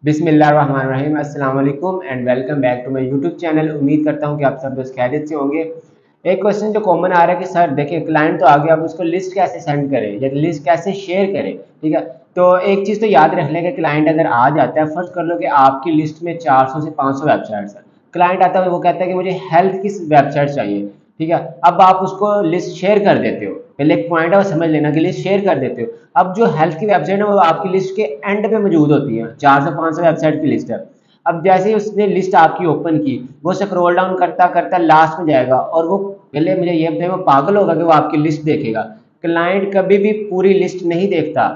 बिस्मिल्लाहिर्रहमानिर्रहीम, अस्सलाम वालेकुम and welcome back to my YouTube channel. उम्मीद करता हूँ कि आप सब दोस्त खैरियत से होंगे। एक क्वेश्चन जो कॉमन आ रहा है कि सर देखिए, क्लाइंट तो आ गया, अब उसको लिस्ट कैसे सेंड करें या लिस्ट कैसे शेयर करें। ठीक है, तो एक चीज़ तो याद रख लें कि क्लाइंट अगर आ जाता है, फर्स्ट कर लो कि आपकी लिस्ट में 400 से 500 वेबसाइट्स हैं। क्लाइंट आता है, वो कहता है कि मुझे हेल्थ की वेबसाइट चाहिए। ठीक है, अब आप उसको लिस्ट शेयर कर देते हो। पहले एक पॉइंट है वो समझ लेना कि लिस्ट शेयर कर देते हो। अब जो हेल्थ की वेबसाइट है वो आपकी लिस्ट के एंड पे मौजूद होती है, 400-500 वेबसाइट की लिस्ट है। अब जैसे ही उसने लिस्ट आपकी ओपन की, वो स्क्रॉल डाउन करता करता लास्ट में जाएगा, और वो पहले मुझे ये बताइए, वो पागल होगा कि वो आपकी लिस्ट देखेगा? क्लाइंट कभी भी पूरी लिस्ट नहीं देखता।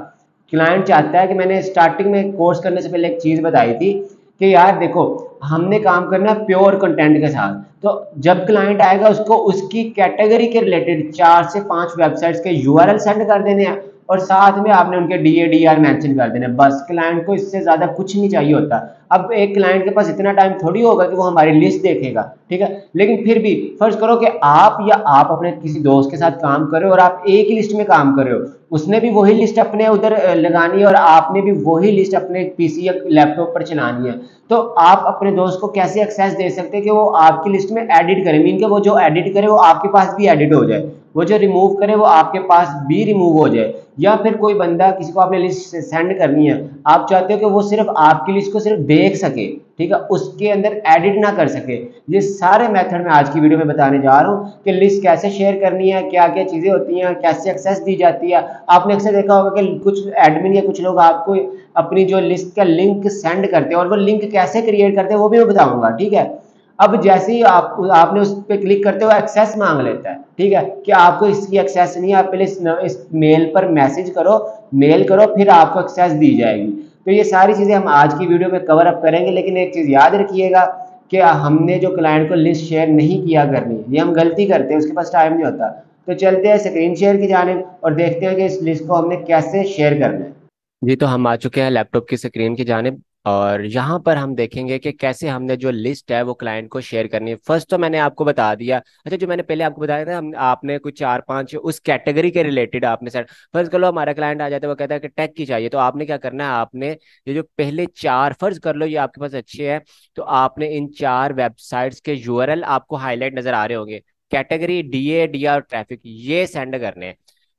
क्लाइंट चाहता है कि, मैंने स्टार्टिंग में कोर्स करने से पहले एक चीज़ बताई थी कि यार देखो, हमने काम करना है प्योर कंटेंट के साथ। तो जब क्लाइंट आएगा, उसको उसकी कैटेगरी के रिलेटेड 4 से 5 वेबसाइट्स के यूआरएल सेंड कर देने हैं, और साथ में आपने उनके डीएडीआर मेंशन कर देने। बस क्लाइंट को इससे ज़्यादा कुछ नहीं चाहिए होता। अब एक क्लाइंट के पास इतना टाइम थोड़ी होगा कि वो हमारी लिस्ट देखेगा। ठीक है, लेकिन फिर भी फर्ज करो कि आप अपने किसी दोस्त के साथ काम कर रहे हो और आप एक ही लिस्ट में काम कर रहे हो। उसने भी वही लिस्ट अपने उधर लगानी है, और आपने भी वही लिस्ट अपने पीसी या लैपटॉप पर चलानी है। तो आप अपने दोस्त को कैसे एक्सेस दे सकते हैं कि वो आपकी लिस्ट में एडिट करे? मीन कि वो जो एडिट करे वो आपके पास भी एडिट हो जाए, वो जो रिमूव करे वो आपके पास भी रिमूव हो जाए। या फिर कोई बंदा, किसी को आपने लिस्ट सेंड करनी है, आप चाहते हो कि वो सिर्फ आपकी लिस्ट को सिर्फ देख सके, ठीक है, उसके अंदर एडिट ना कर सके। ये सारे मेथड मैं आज की वीडियो में बताने जा रहा हूँ कि लिस्ट कैसे शेयर करनी है, क्या क्या चीज़ें होती हैं, कैसे एक्सेस दी जाती है। आपने अक्सर देखा होगा कि कुछ एडमिन या कुछ लोग आपको अपनी जो लिस्ट का लिंक सेंड करते हैं, और वो लिंक कैसे क्रिएट करते हैं वो भी मैं बताऊंगा। ठीक है, अब जैसे ही आपने उस पर क्लिक करते हो, एक्सेस मांग लेता है। ठीक है, कि आपको इसकी एक्सेस नहीं है, आप पहले इस मेल पर मैसेज करो, मेल करो, फिर आपको एक्सेस दी जाएगी। तो ये सारी चीज़ें हम आज की वीडियो में कवर अप करेंगे, लेकिन एक चीज़ याद रखिएगा कि हमने जो क्लाइंट को लिस्ट शेयर नहीं किया करनी, ये हम गलती करते हैं, उसके पास टाइम नहीं होता। तो चलते हैं स्क्रीन शेयर की जानिब और देखते हैं कि इस लिस्ट को हमने कैसे शेयर करना है। जी, तो हम आ चुके हैं लैपटॉप की स्क्रीन की जानिब। और यहाँ पर हम देखेंगे कि कैसे हमने जो लिस्ट है वो क्लाइंट को शेयर करनी है। फर्स्ट तो मैंने आपको बता दिया। अच्छा, जो मैंने पहले आपको बताया था, हम आपने कुछ 4-5 उस कैटेगरी के रिलेटेड आपने सेट। फर्ज कर लो हमारा क्लाइंट आ जाता है, वो कहता है कि टेक की चाहिए, तो आपने क्या करना है, आपने ये जो पहले चार, फर्ज कर लो ये आपके पास अच्छे हैं, तो आपने इन 4 वेबसाइट्स के यूआरएल आपको हाईलाइट नजर आ रहे होंगे। Category DA D R traffic, ये सेंड करने हैं।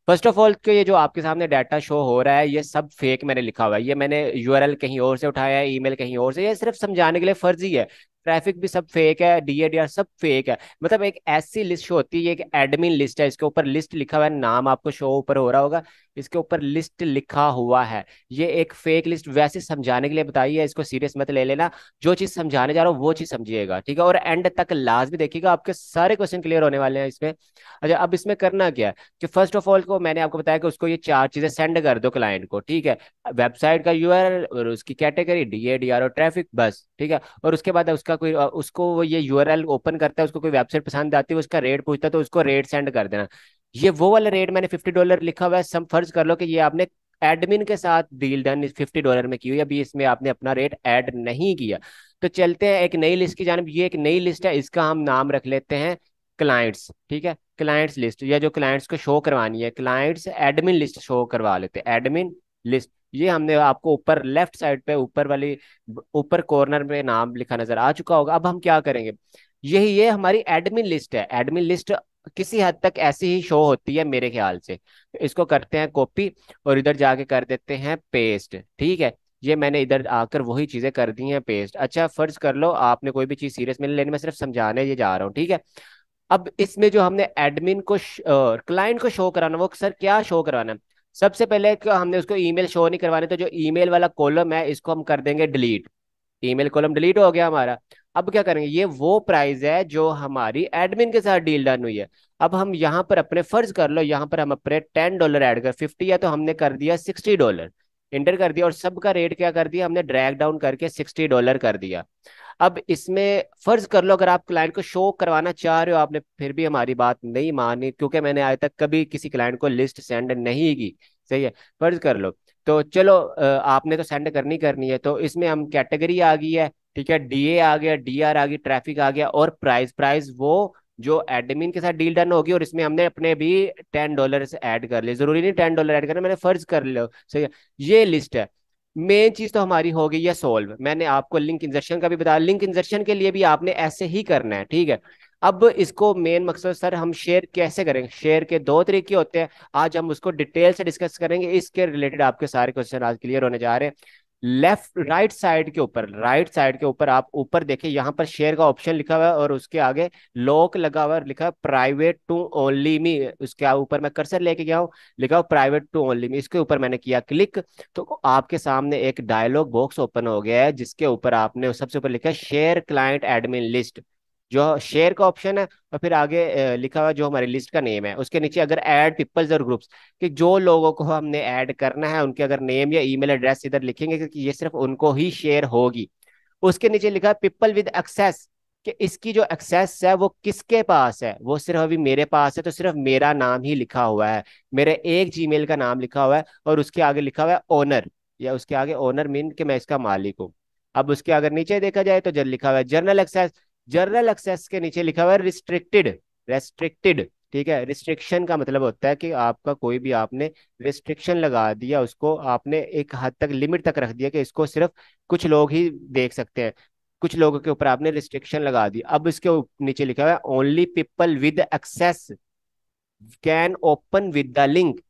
फर्स्ट ऑफ ऑल, ये जो आपके सामने डाटा शो हो रहा है, ये सब फेक मैंने लिखा हुआ है। ये मैंने यूआरएल कहीं और से उठाया है, ईमेल कहीं और से। ये सिर्फ समझाने के लिए फर्जी है। ट्रैफिक भी सब फेक है, डीएडीआर सब फेक है। मतलब एक ऐसी लिस्ट होती है, ये एक एडमिन लिस्ट है, इसके ऊपर लिस्ट लिखा हुआ है, नाम आपको शो ऊपर हो रहा होगा, इसके ऊपर लिस्ट लिखा हुआ है। ये एक फेक लिस्ट वैसे समझाने के लिए बताई है, इसको सीरियस मत ले लेना। जो चीज समझाने जा रहा हूँ वो चीज समझिएगा, ठीक है? और एंड तक लाजमी देखिएगा, आपके सारे क्वेश्चन क्लियर होने वाले हैं इसमें। अच्छा, अब इसमें करना क्या है कि फर्स्ट ऑफ ऑल को मैंने आपको बताया कि उसको ये 4 चीजें सेंड कर दो क्लाइंट को, ठीक है? वेबसाइट का यूआरएल और उसकी कैटेगरी डीएडीआर और ट्रैफिक, बस, ठीक है। और उसके बाद उसका कोई उसको वो ये यूआरएल ओपन करता है, उसको कोई वेबसाइट पसंद आती है, उसका रेट पूछता है, तो उसको रेट सेंड कर देना। ये वो वाला रेट मैंने $50 लिखा हुआ है। सम फर्ज कर लो कि ये आपने एडमिन के साथ डील डन $50 में की हुई, अभी इसमें आपने अपना रेट ऐड नहीं किया। तो चलते हैं एक नई लिस्ट की जानिब। ये एक नई लिस्ट है, इसका हम नाम रख लेते हैं क्लाइंट्स, ठीक है? क्लाइंट्स लिस्ट, या जो क्लाइंट्स को शो करवानी है, क्लाइंट्स एडमिन लिस्ट शो करवा लेते हैं, एडमिन लिस्ट। ये हमने आपको ऊपर लेफ्ट साइड पे ऊपर वाली ऊपर कॉर्नर में नाम लिखा नजर आ चुका होगा। अब हम क्या करेंगे, यही ये हमारी एडमिन लिस्ट है। एडमिन लिस्ट किसी हद तक ऐसी ही शो होती है मेरे ख्याल से। तो इसको करते हैं कॉपी और इधर जाके कर देते हैं पेस्ट, ठीक है? ये मैंने इधर आकर वही चीजें कर दी हैं पेस्ट। अच्छा, फर्ज कर लो आपने कोई भी चीज सीरियस में नहीं लेनी, मैं सिर्फ समझाने ये जा रहा हूँ, ठीक है? अब इसमें जो हमने एडमिन को क्लाइंट को शो कराना, वो सर क्या शो कराना है? सबसे पहले हमने उसको ईमेल शो नहीं करवाने, तो जो ईमेल वाला कॉलम है इसको हम कर देंगे डिलीट। ईमेल कॉलम डिलीट हो गया हमारा। अब क्या करेंगे, ये वो प्राइस है जो हमारी एडमिन के साथ डील डन हुई है। अब हम यहाँ पर अपने, फर्ज कर लो यहाँ पर हम अपने $10 ऐड कर, 50 है तो हमने कर दिया $60, इंटर कर दिया, और सबका रेट क्या कर दिया हमने, ड्रैग डाउन करके $60 कर दिया। अब इसमें फर्ज कर लो अगर आप क्लाइंट को शो करवाना चाह रहे हो, आपने फिर भी हमारी बात नहीं मानी, क्योंकि मैंने आज तक कभी किसी क्लाइंट को लिस्ट सेंड नहीं की, सही है? फर्ज कर लो, तो चलो आपने तो सेंड करनी करनी है, तो इसमें हम कैटेगरी आ गई है, ठीक है, डीए आ गया, डीआर आ गई, ट्रैफिक आ गया, और प्राइस, प्राइस वो जो एडमिन के साथ डील डन होगी, और इसमें हमने अपने भी $10 ऐड कर लिए। जरूरी नहीं $10 ऐड करना, मैंने फर्ज कर लो, सही है? ये लिस्ट है। मेन चीज तो हमारी हो गई है सॉल्व। मैंने आपको लिंक इंजर्शन का भी बताया, लिंक इंजर्शन के लिए भी आपने ऐसे ही करना है, ठीक है। अब इसको मेन मकसद सर हम शेयर कैसे करेंगे, शेयर के दो तरीके होते हैं, आज हम उसको डिटेल से डिस्कस करेंगे। इसके रिलेटेड आपके सारे क्वेश्चन आज क्लियर होने जा रहे हैं। लेफ्ट राइट साइड के ऊपर, राइट साइड के ऊपर आप ऊपर देखिए, यहाँ पर शेयर का ऑप्शन लिखा हुआ है और उसके आगे लॉक लगा हुआ है, लिखा है प्राइवेट टू ओनली मी। उसके ऊपर मैं कर्सर लेके गया हूँ, लिखा हुआ प्राइवेट टू ओनली मी, इसके ऊपर मैंने किया क्लिक। तो आपके सामने एक डायलॉग बॉक्स ओपन हो गया है, जिसके ऊपर आपने सबसे ऊपर लिखा है शेयर क्लाइंट एडमिन लिस्ट, जो शेयर का ऑप्शन है। और फिर आगे लिखा हुआ जो हमारी लिस्ट का नेम है, उसके नीचे अगर ऐड पीपल्स और ग्रुप्स, कि जो लोगों को हमने ऐड करना है उनके अगर नेम या ईमेल एड्रेस इधर लिखेंगे, क्योंकि ये सिर्फ उनको ही शेयर होगी। उसके नीचे लिखा है पीपल विद एक्सेस, कि इसकी जो एक्सेस है वो किसके पास है, वो सिर्फ अभी मेरे पास है, तो सिर्फ मेरा नाम ही लिखा हुआ है, मेरे एक जीमेल का नाम लिखा हुआ है, और उसके आगे लिखा हुआ है ओनर, या उसके आगे ओनर मीन कि मैं इसका मालिक हूँ। अब उसके अगर नीचे देखा जाए तो जब लिखा हुआ है जर्नल एक्सेस, जर्नल एक्सेस के नीचे लिखा हुआ है रिस्ट्रिक्टेड, रेस्ट्रिक्टेड, ठीक है। रिस्ट्रिक्शन का मतलब होता है कि आपका कोई भी आपने रिस्ट्रिक्शन लगा दिया, उसको आपने एक हद तक लिमिट तक रख दिया कि इसको सिर्फ कुछ लोग ही देख सकते हैं, कुछ लोगों के ऊपर आपने रिस्ट्रिक्शन लगा दी। अब इसके नीचे लिखा हुआ है only people with access can open with the link,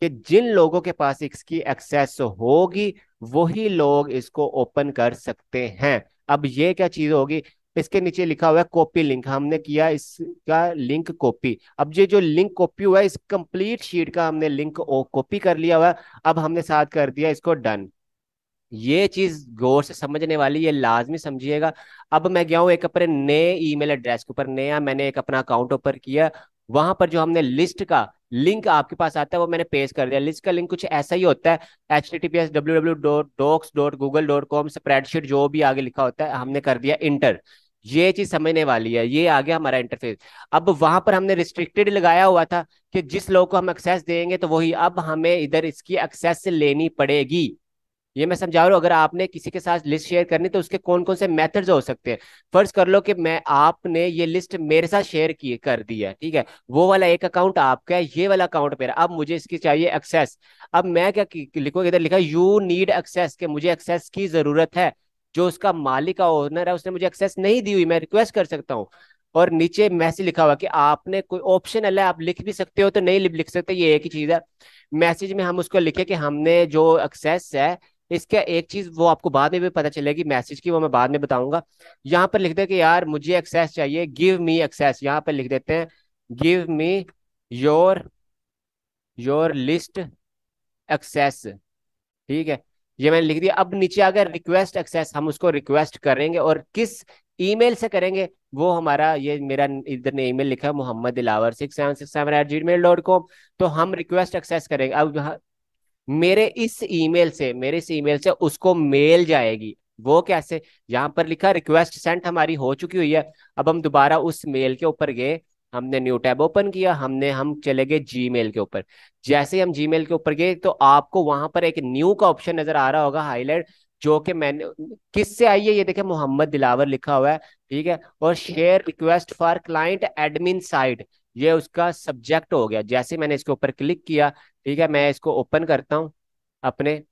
कि जिन लोगों के पास इसकी एक्सेस होगी वही लोग इसको ओपन कर सकते हैं। अब ये क्या चीज होगी, इसके नीचे लिखा हुआ है कॉपी लिंक, हमने किया इसका लिंक कॉपी। अब ये जो लिंक कॉपी हुआ है, इस कंप्लीट शीट का हमने लिंक कॉपी कर लिया हुआ है। अब हमने साथ कर दिया इसको डन। ये चीज गौर से समझने वाली, ये लाजमी समझिएगा। अब मैं गया हूँ एक अपने नए ईमेल एड्रेस के ऊपर, नया मैंने एक अपना अकाउंट ओपन किया, वहां पर जो हमने लिस्ट का लिंक आपके पास आता है वो मैंने पेस्ट कर दिया। लिस्ट का लिंक कुछ ऐसा ही होता है, https://docs.google.com स्प्रेडशीट, जो भी आगे लिखा होता है हमने कर दिया इंटर। ये चीज समझने वाली है, ये आ गया हमारा इंटरफेस। अब वहां पर हमने रिस्ट्रिक्टेड लगाया हुआ था कि जिस लोग को हम एक्सेस देंगे तो वही, अब हमें इधर इसकी एक्सेस लेनी पड़ेगी। ये मैं समझा रहा हूँ, अगर आपने किसी के साथ लिस्ट शेयर करनी तो उसके कौन कौन से मेथड्स हो सकते हैं। फर्ज कर लो कि मैं आपने ये लिस्ट मेरे साथ शेयर की कर दी है, ठीक है, वो वाला एक अकाउंट आपका है, ये वाला अकाउंट मेरा, अब मुझे इसकी चाहिए एक्सेस। अब मैं क्या लिखूँ, इधर लिखा यू नीड एक्सेस, के मुझे एक्सेस की जरूरत है। जो उसका मालिक का ओनर है उसने मुझे एक्सेस नहीं दी हुई, मैं रिक्वेस्ट कर सकता हूँ। और नीचे मैसेज लिखा हुआ कि आपने कोई ऑप्शन है, आप लिख भी सकते हो तो नहीं लिख सकते, ये एक ही चीज है। मैसेज में हम उसको लिखे कि हमने जो एक्सेस है, इसका एक चीज वो आपको बाद में भी पता चलेगी मैसेज की, वो मैं बाद में बताऊंगा। यहाँ पर लिख दे कि यार मुझे एक्सेस चाहिए, गिव मी एक्सेस, यहाँ पर लिख देते हैं give me your your list access, ठीक है। ये मैंने लिख दिया। अब नीचे आ गया रिक्वेस्ट एक्सेस, हम उसको रिक्वेस्ट करेंगे और किस ईमेल से करेंगे, वो हमारा ये मेरा इधर ने ईमेल लिखा है mohammadilaवर6767@gmail.com। तो हम रिक्वेस्ट एक्सेस करेंगे। अब मेरे इस ईमेल से उसको मेल जाएगी। वो कैसे, यहाँ पर लिखा रिक्वेस्ट सेंट हमारी हो चुकी हुई है। अब हम दोबारा उस मेल के ऊपर गए, हमने न्यू टैब ओपन किया, हम चले गए जीमेल के ऊपर। जैसे ही हम जीमेल के ऊपर गए तो आपको वहां पर एक न्यू का ऑप्शन नजर आ रहा होगा हाईलाइट, जो कि मैंने किससे आई है, ये देखे मोहम्मद दिलावर लिखा हुआ है, ठीक है। और share request for client admin side, ये उसका सब्जेक्ट हो गया। जैसे मैंने इसके ऊपर क्लिक किया, ठीक है, मैं इसको ओपन करता हूँ अपने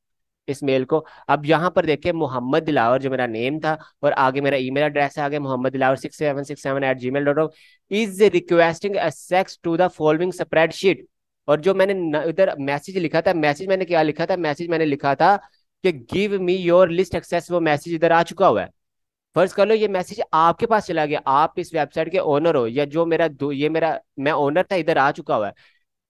इस मेल को। अब यहाँ पर देखिए मोहम्मद दिलावर जो मेरा नेम था, और आगे मेरा ईमेल एड्रेस है, आगे Mohammed Dilawar 6767@gmail.com is requesting access to the following spreadsheet. और जो मैंने इधर मैसेज लिखा था, मैसेज मैंने क्या लिखा था, मैसेज मैंने लिखा था कि give me your list access, वो मैसेज इधर आ चुका हुआ है। फर्ज कर लो ये मैसेज आपके पास चला गया, आप इस वेबसाइट के ओनर हो, या जो ये मेरा मैं ओनर था, इधर आ चुका हुआ है।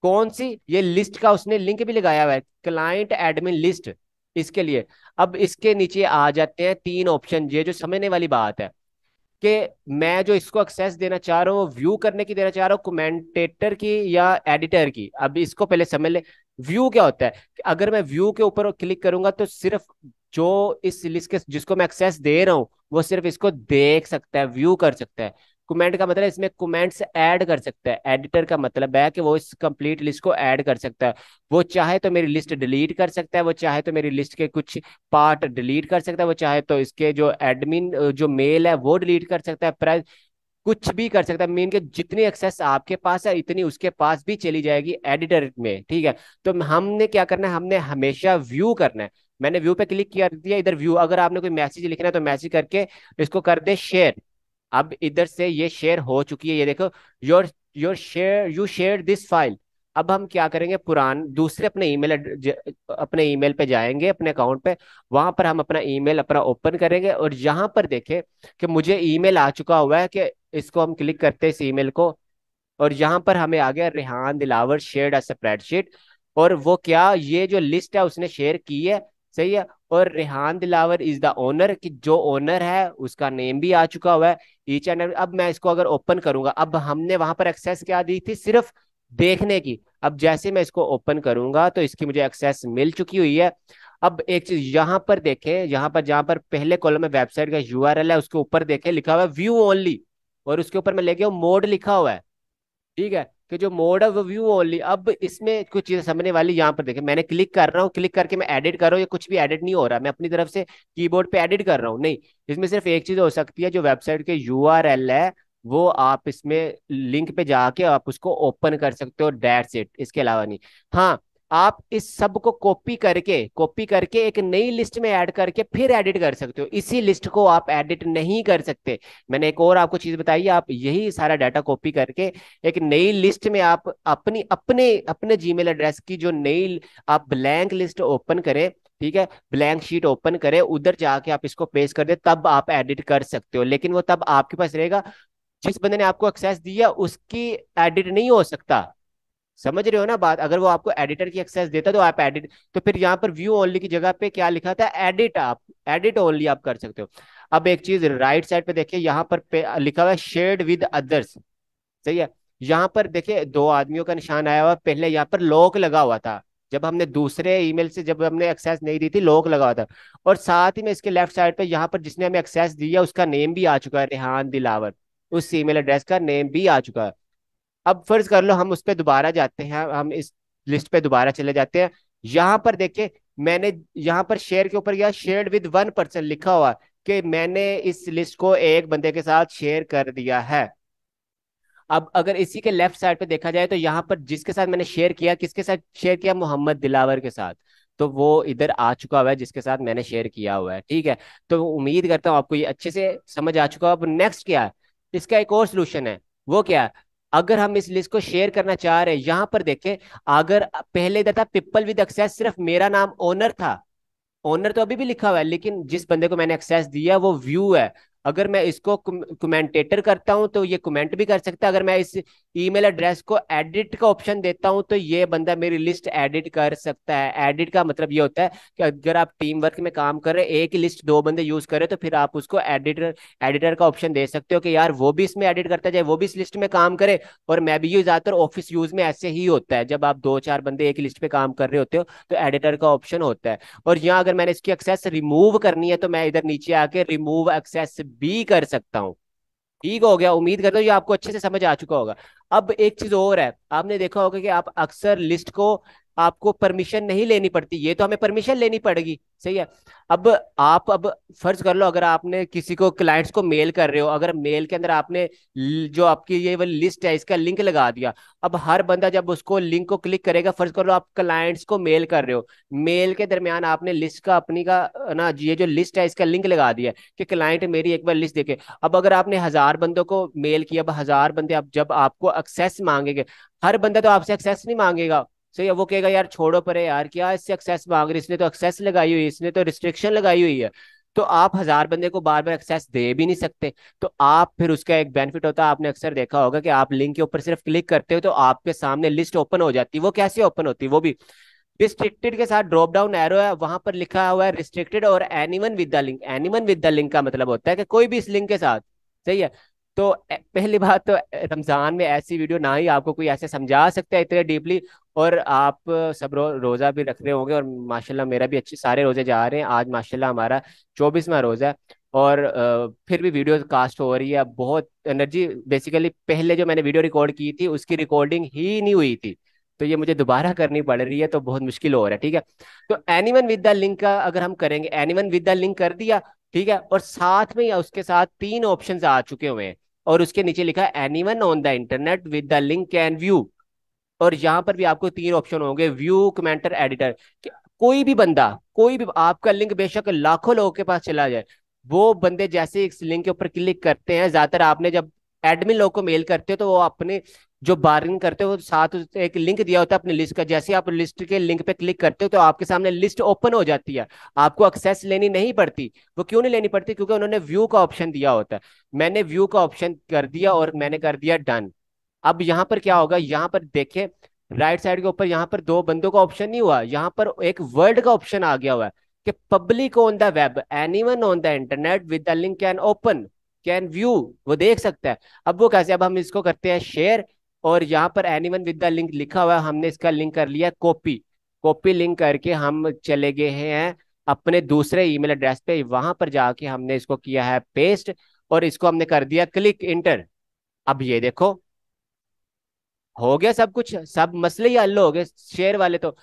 कौन सी, ये लिस्ट का उसने लिंक भी लगाया हुआ है, क्लाइंट एडमिन लिस्ट, इसके लिए। अब इसके नीचे आ जाते हैं तीन ऑप्शन, ये जो समझने वाली बात है कि मैं जो इसको एक्सेस देना चाह रहा हूँ, व्यू करने की देना चाह रहा हूँ, कमेंटेटर की या एडिटर की। अब इसको पहले समझ ले, व्यू क्या होता है, कि अगर मैं व्यू के ऊपर क्लिक करूंगा तो सिर्फ जो इस लिस्ट के जिसको मैं एक्सेस दे रहा हूँ वो सिर्फ इसको देख सकता है, व्यू कर सकता है। कमेंट का मतलब इसमें कमेंट्स ऐड कर सकता है। एडिटर का मतलब है कि वो इस कंप्लीट लिस्ट को ऐड कर सकता है। वो चाहे तो मेरी लिस्ट डिलीट कर सकता है, वो चाहे तो मेरी लिस्ट के कुछ पार्ट डिलीट कर सकता है, वो चाहे तो इसके जो एडमिन जो मेल है वो डिलीट कर सकता है, प्राइस कुछ भी कर सकता है। मीन के जितनी एक्सेस आपके पास है इतनी उसके पास भी चली जाएगी एडिटर में, ठीक है। तो हमने क्या करना है, हमने हमेशा व्यू करना है। मैंने व्यू पे क्लिक किया दिया, इधर व्यू, अगर आपने कोई मैसेज लिखना है तो मैसेज करके इसको कर दे शेयर। अब इधर से ये शेयर हो चुकी है, ये देखो, your your share, you share this file. अब हम क्या करेंगे, पुरान दूसरे अपने अपने ईमेल पे जाएंगे, अपने अकाउंट पे, वहां पर हम अपना ईमेल अपना ओपन करेंगे और यहाँ पर देखें कि मुझे ईमेल आ चुका हुआ है, कि इसको हम क्लिक करते हैं इस ईमेल को, और यहाँ पर हमें आ गया Rehan Dilawar shared a spreadsheet. और वो क्या, ये जो लिस्ट है उसने शेयर की है, सही है। और Rehan Dilawar is the owner, कि जो ओनर है उसका नेम भी आ चुका हुआ है, ईच एंड। अब मैं इसको अगर ओपन करूंगा, अब हमने वहां पर एक्सेस क्या दी थी, सिर्फ देखने की। अब जैसे मैं इसको ओपन करूंगा तो इसकी मुझे एक्सेस मिल चुकी हुई है। अब एक चीज यहाँ पर देखें, यहाँ पर जहां पर पहले कॉलम में वेबसाइट का यूआरएल है, उसके ऊपर देखें लिखा हुआ है व्यू ओनली, और उसके ऊपर मैं लेके मोड लिखा हुआ है, ठीक है, कि जो मोड है वो व्यू ओनली। अब इसमें कुछ चीजें समझने वाली, यहाँ पर देखें, मैंने क्लिक कर रहा हूँ, क्लिक करके मैं एडिट कर रहा हूँ, ये कुछ भी एडिट नहीं हो रहा, मैं अपनी तरफ से कीबोर्ड पे एडिट कर रहा हूँ, नहीं। इसमें सिर्फ एक चीज हो सकती है, जो वेबसाइट के यूआरएल है वो आप इसमें लिंक पे जाके आप उसको ओपन कर सकते हो, दैट्स इट, इसके अलावा नहीं। हाँ, आप इस सब को कॉपी करके एक नई लिस्ट में ऐड करके फिर एडिट कर सकते हो, इसी लिस्ट को आप एडिट नहीं कर सकते। मैंने एक और आपको चीज बताई है, आप यही सारा डाटा कॉपी करके एक नई लिस्ट में आप अपनी अपने अपने जीमेल एड्रेस की जो नई आप ब्लैंक लिस्ट ओपन करें, ठीक है, ब्लैंक शीट ओपन करें, उधर जाके आप इसको पेस्ट कर दे, तब आप एडिट कर सकते हो, लेकिन वो तब आपके पास रहेगा, जिस बंदे ने आपको एक्सेस दिया उसकी एडिट नहीं हो सकता। समझ रहे हो ना बात, अगर वो आपको एडिटर की एक्सेस देता तो आप एडिट, तो फिर यहाँ पर व्यू ओनली की जगह पे क्या लिखा था, एडिट, आप एडिट ओनली आप कर सकते हो। अब एक चीज राइट साइड पे देखिए, यहाँ पर लिखा हुआ है शेयर्ड विद अदर्स, सही है। यहाँ पर देखिए दो आदमियों का निशान आया हुआ, पहले यहाँ पर लॉक लगा हुआ था, जब हमने दूसरे ईमेल से जब हमने एक्सेस नहीं दी थी, लॉक लगा हुआ था। और साथ ही में इसके लेफ्ट साइड पे यहाँ पर जिसने हमें एक्सेस दिया उसका नेम भी आ चुका है, रेहान दिलावर, उस ईमेल एड्रेस का नेम भी आ चुका है। अब फर्ज कर लो हम उस पर दोबारा जाते हैं, हम इस लिस्ट पे दोबारा चले जाते हैं, यहाँ पर देखिए, मैंने यहाँ पर शेयर के ऊपर गया, शेयर्ड विद 1% लिखा हुआ, कि मैंने इस लिस्ट को एक बंदे के साथ शेयर कर दिया है। अब अगर इसी के लेफ्ट साइड पे देखा जाए तो यहाँ पर जिसके साथ मैंने शेयर किया, किसके साथ शेयर किया, मोहम्मद दिलावर के साथ, तो वो इधर आ चुका हुआ है जिसके साथ मैंने शेयर किया हुआ है, ठीक है। तो उम्मीद करता हूँ आपको ये अच्छे से समझ आ चुका है। अब नेक्स्ट क्या है, इसका एक और सोल्यूशन है, वो क्या है, अगर हम इस लिस्ट को शेयर करना चाह रहे हैं, यहाँ पर देखें, अगर पहले इधर था पीपल विद एक्सेस, सिर्फ मेरा नाम ओनर था, ओनर तो अभी भी लिखा हुआ है, लेकिन जिस बंदे को मैंने एक्सेस दिया वो व्यू है। अगर मैं इसको कमेंटेटर करता हूं तो ये कमेंट भी कर सकता है, अगर मैं इस ईमेल एड्रेस को एडिट का ऑप्शन देता हूं तो ये बंदा मेरी लिस्ट एडिट कर सकता है। एडिट का मतलब ये होता है कि अगर आप टीम वर्क में काम कर रहे हैं, एक ही लिस्ट दो बंदे यूज कर रहे हैं, तो फिर आप उसको एडिटर एडिटर का ऑप्शन दे सकते हो कि यार वो भी इसमें एडिट करता जाए, वो भी इस लिस्ट में काम करे, और मैं भी। ये ज्यादातर ऑफिस यूज में ऐसे ही होता है, जब आप दो चार बंदे एक ही लिस्ट पे काम कर रहे होते हो तो एडिटर का ऑप्शन होता है। और यहाँ अगर मैंने इसकी एक्सेस रिमूव करनी है तो मैं इधर नीचे आके रिमूव एक्सेस भी कर सकता हूँ। ठीक हो गया, उम्मीद करता हूँ ये आपको अच्छे से समझ आ चुका होगा। अब एक चीज और है, आपने देखा होगा कि आप अक्सर लिस्ट को आपको परमिशन नहीं लेनी पड़ती, ये तो हमें परमिशन लेनी पड़ेगी, सही है। अब आप, अब फर्ज कर लो अगर आपने किसी को, क्लाइंट्स को मेल कर रहे हो, अगर मेल के अंदर आपने जो आपकी ये वाली लिस्ट है इसका लिंक लगा दिया, अब हर बंदा जब उसको लिंक को क्लिक करेगा, फर्ज कर लो आप क्लाइंट्स को मेल कर रहे हो, मेल के दरमियान आपने लिस्ट का अपनी का ना, ये जो लिस्ट है इसका लिंक लगा दिया कि क्लाइंट मेरी एक बार लिस्ट देखे। अब अगर आपने 1000 बंदों को मेल किया, अब 1000 बंदे अब जब आपको एक्सेस मांगेंगे, हर बंदा तो आपसे एक्सेस नहीं मांगेगा, सही है, वो कहेगा यार छोड़ो परे यार, क्या इससे एक्सेस मांग रही, इसने तो एक्सेस लगाई हुई है, इसने तो रिस्ट्रिक्शन लगाई हुई है। तो आप 1000 बंदे को बार बार एक्सेस दे भी नहीं सकते। तो आप फिर, उसका एक बेनिफिट होता है, आपने अक्सर देखा होगा कि आप लिंक के ऊपर सिर्फ क्लिक करते हो तो आपके सामने लिस्ट ओपन हो जाती है। वो कैसे ओपन होती है, वो भी रिस्ट्रिक्टेड के साथ ड्रॉप डाउन एरो है, वहां पर लिखा हुआ है रिस्ट्रिक्टेड और anyone with the link. Anyone with the link का मतलब होता है कि कोई भी इस लिंक के साथ, सही है। तो पहली बात तो रमजान में ऐसी वीडियो ना ही आपको कोई ऐसे समझा सकता है इतने डीपली। और आप सब रोजा भी रख रहे होंगे, और माशाल्लाह मेरा भी अच्छे सारे रोजे जा रहे हैं, आज माशाल्लाह हमारा 24वां रोजा है। और फिर भी वीडियो कास्ट हो रही है, बहुत एनर्जी, बेसिकली पहले जो मैंने वीडियो रिकॉर्ड की थी उसकी रिकॉर्डिंग ही नहीं हुई थी, तो ये मुझे दोबारा करनी पड़ रही है, तो बहुत मुश्किल हो रहा है, ठीक है। तो एनीवन विद द लिंक का अगर हम करेंगे, एनीवन विद द लिंक कर दिया, ठीक है, और साथ में या उसके साथ तीन ऑप्शंस आ चुके हुए हैं, और उसके नीचे लिखा है anyone on the internet with the link can view. और यहाँ पर भी आपको तीन ऑप्शन होंगे, व्यू, कमेंटर, एडिटर। कोई भी बंदा, कोई भी, आपका लिंक बेशक लाखों लोगों के पास चला जाए, वो बंदे जैसे ही इस लिंक के ऊपर क्लिक करते हैं, ज्यादातर आपने जब एडमिन लोग को मेल करते हो तो वो अपने जो बार्गेनिंग करते हो वो साथ एक लिंक दिया होता है अपनी लिस्ट का, जैसे ही आप लिस्ट के लिंक पे क्लिक करते हो तो आपके सामने लिस्ट ओपन हो जाती है, आपको एक्सेस लेनी नहीं पड़ती। वो क्यों नहीं लेनी पड़ती? क्योंकि उन्होंने व्यू का ऑप्शन दिया होता है। मैंने व्यू का ऑप्शन कर दिया और मैंने कर दिया डन। अब यहाँ पर क्या होगा, यहाँ पर देखें राइट साइड के ऊपर, यहाँ पर दो बंदों का ऑप्शन नहीं हुआ, यहाँ पर एक वर्ड का ऑप्शन आ गया हुआ है कि public on the web, anyone on the internet with the link can open, can view, वो देख सकता है। अब वो कैसे, अब हम इसको करते हैं शेयर, और यहाँ पर एनीवन विद द लिंक लिखा हुआ है, हमने इसका लिंक कर लिया कॉपी। कॉपी लिंक करके हम चले गए हैं अपने दूसरे ईमेल एड्रेस पे, वहां पर जाके हमने इसको किया है पेस्ट, और इसको हमने कर दिया क्लिक इंटर। अब ये देखो हो गया सब कुछ, सब मसले ही हल हो गए शेयर वाले तो।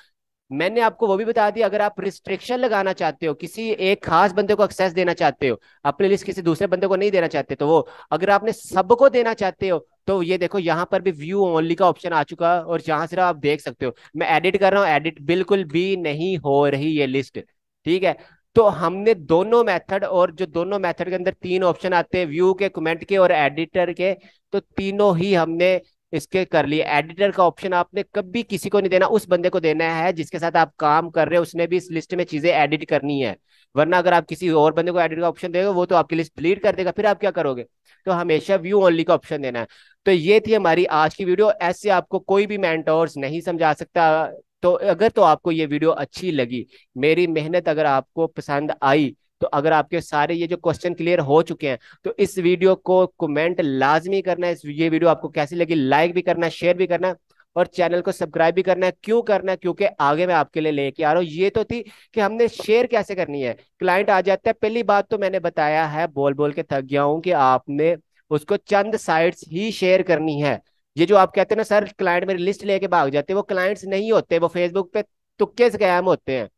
मैंने आपको वो भी बता दिया, अगर आप रिस्ट्रिक्शन लगाना चाहते हो, किसी एक खास बंदे को एक्सेस देना चाहते हो, अपनी लिस्ट किसी दूसरे बंदे को नहीं देना चाहते, तो वो अगर आपने सबको देना चाहते हो तो ये देखो यहाँ पर भी व्यू ओनली का ऑप्शन आ चुका है, और जहां से आप देख सकते हो मैं एडिट कर रहा हूँ, एडिट बिल्कुल भी नहीं हो रही ये लिस्ट। ठीक है, तो हमने दोनों मेथड, और जो दोनों मेथड के अंदर तीन ऑप्शन आते हैं, व्यू के, कमेंट के और एडिटर के, तो तीनों ही हमने इसके कर लिए। एडिटर का ऑप्शन आपने कभी किसी को नहीं देना, उस बंदे को देना है जिसके साथ आप काम कर रहे हो, उसने भी इस लिस्ट में चीजें एडिट करनी है। वरना अगर आप किसी और बंदे को एडिट का ऑप्शन देगा वो तो आपकी लिस्ट डिलीट कर देगा, फिर आप क्या करोगे? तो हमेशा व्यू ओनली का ऑप्शन देना है। तो ये थी हमारी आज की वीडियो, ऐसे आपको कोई भी मेंटोर्स नहीं समझा सकता। तो अगर तो आपको ये वीडियो अच्छी लगी, मेरी मेहनत अगर आपको पसंद आई, तो अगर आपके सारे ये जो क्वेश्चन क्लियर हो चुके हैं, तो इस वीडियो को कमेंट लाजमी करना है, ये वीडियो आपको कैसी लगी लाइक भी करना है, शेयर भी करना है, और चैनल को सब्सक्राइब भी करना है। क्यों करना है? क्योंकि आगे मैं आपके लिए लेके आ रहा हूँ। ये तो थी कि हमने शेयर कैसे करनी है, क्लाइंट आ जाता है, पहली बात तो मैंने बताया है, बोल बोल के थक गया हूं, कि आपने उसको चंद साइट्स ही शेयर करनी है। ये जो आप कहते हैं ना सर क्लाइंट मेरी लिस्ट लेके भाग जाते हैं, वो क्लाइंट्स नहीं होते, वो फेसबुक पे तुक्के स्कैम होते हैं।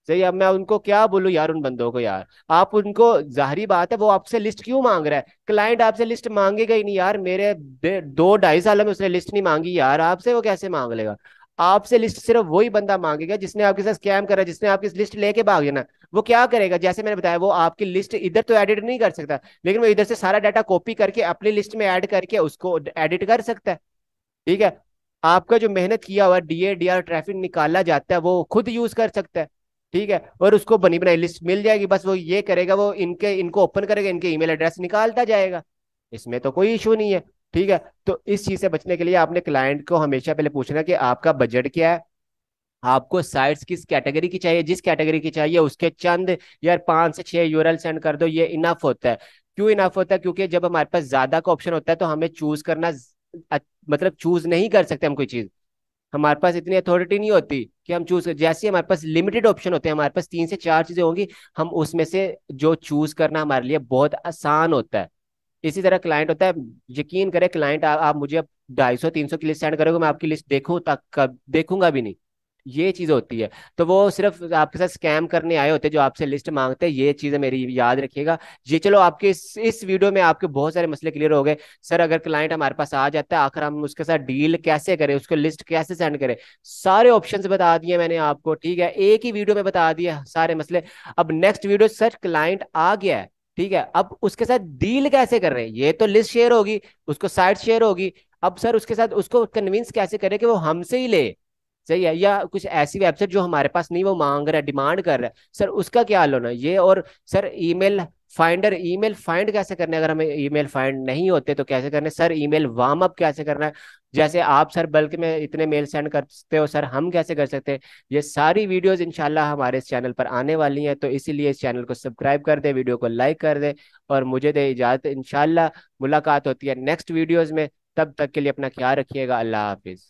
सही, अब मैं उनको क्या बोलूं यार, उन बंदों को यार, आप उनको, जाहिर बात है वो आपसे लिस्ट क्यों मांग रहा है? क्लाइंट आपसे लिस्ट मांगेगा ही नहीं यार, मेरे 2 ढाई साल में उसने लिस्ट नहीं मांगी यार, आपसे वो कैसे मांग लेगा? आपसे लिस्ट सिर्फ वही बंदा मांगेगा जिसने आपके साथ स्कैम करा, जिसने आपकी लिस्ट लेके भाग जाना। वो क्या करेगा, जैसे मैंने बताया, वो आपकी लिस्ट इधर तो एडिट नहीं कर सकता, लेकिन वो इधर से सारा डाटा कॉपी करके अपनी लिस्ट में ऐड करके उसको एडिट कर सकता है। ठीक है, आपका जो मेहनत किया हुआ डीए डीआर ट्रैफिक निकाला जाता है वो खुद यूज कर सकता है। ठीक है, और उसको बनी बनाई लिस्ट मिल जाएगी, बस वो ये करेगा, वो इनको ओपन करेगा, इनके ईमेल एड्रेस निकालता जाएगा, इसमें तो कोई इशू नहीं है। ठीक है, तो इस चीज से बचने के लिए आपने क्लाइंट को हमेशा पहले पूछना कि आपका बजट क्या है, आपको साइट्स किस कैटेगरी की चाहिए, जिस कैटेगरी की चाहिए उसके चंद यार 5 से 6 यूआरएल सेंड कर दो, ये इनफ होता है। क्यों इनफ होता है? क्योंकि जब हमारे पास ज्यादा का ऑप्शन होता है तो हमें चूज करना, मतलब चूज नहीं कर सकते हम कोई चीज, हमारे पास इतनी अथॉरिटी नहीं होती कि हम चूज, जैसे हमारे पास लिमिटेड ऑप्शन होते हैं, हमारे पास 3 से 4 चीजें होंगी, हम उसमें से जो चूज करना हमारे लिए बहुत आसान होता है। इसी तरह क्लाइंट होता है, यकीन करें क्लाइंट, आप मुझे अब 250 300 की लिस्ट सेंड करोगे, मैं आपकी लिस्ट देखूं तक कब देखूंगा भी नहीं, ये चीज होती है। तो वो सिर्फ आपके साथ स्कैम करने आए होते हैं जो आपसे लिस्ट मांगते हैं, ये चीजें मेरी याद रखिएगा। ये चलो आपके इस वीडियो में आपके बहुत सारे मसले क्लियर हो गए। सर अगर क्लाइंट हमारे पास आ जाता है, आखिर हम उसके साथ डील कैसे करें, उसको लिस्ट कैसे सेंड करें, सारे ऑप्शंस बता दिए मैंने आपको। ठीक है, एक ही वीडियो में बता दिए सारे मसले। अब नेक्स्ट वीडियो, सर क्लाइंट आ गया है, ठीक है, अब उसके साथ डील कैसे कर रहे हैं, ये तो लिस्ट शेयर होगी, उसको साइट शेयर होगी, अब सर उसके साथ उसको कन्विंस कैसे करें कि वो हमसे ही ले। सही है, या कुछ ऐसी वेबसाइट जो हमारे पास नहीं, वो मांग रहा है, डिमांड कर रहा है, सर उसका क्या हाल होना ये। और sir email finder, email find कैसे करना है, अगर हमें ईमेल फाइंड नहीं होते तो कैसे करना है, सर ईमेल वार्म अप कैसे करना है, जैसे आप सर बल्क में इतने मेल सेंड करते हो, सर हम कैसे कर सकते हैं। ये सारी वीडियोस इंशाल्लाह हमारे इस चैनल पर आने वाली हैं, तो इसीलिए इस चैनल को सब्सक्राइब कर दे, वीडियो को लाइक कर दे, और मुझे दे इजाजत। इंशाल्लाह मुलाकात होती है नेक्स्ट वीडियोस में, तब तक के लिए अपना ख्याल रखिएगा, अल्लाह हाफिज।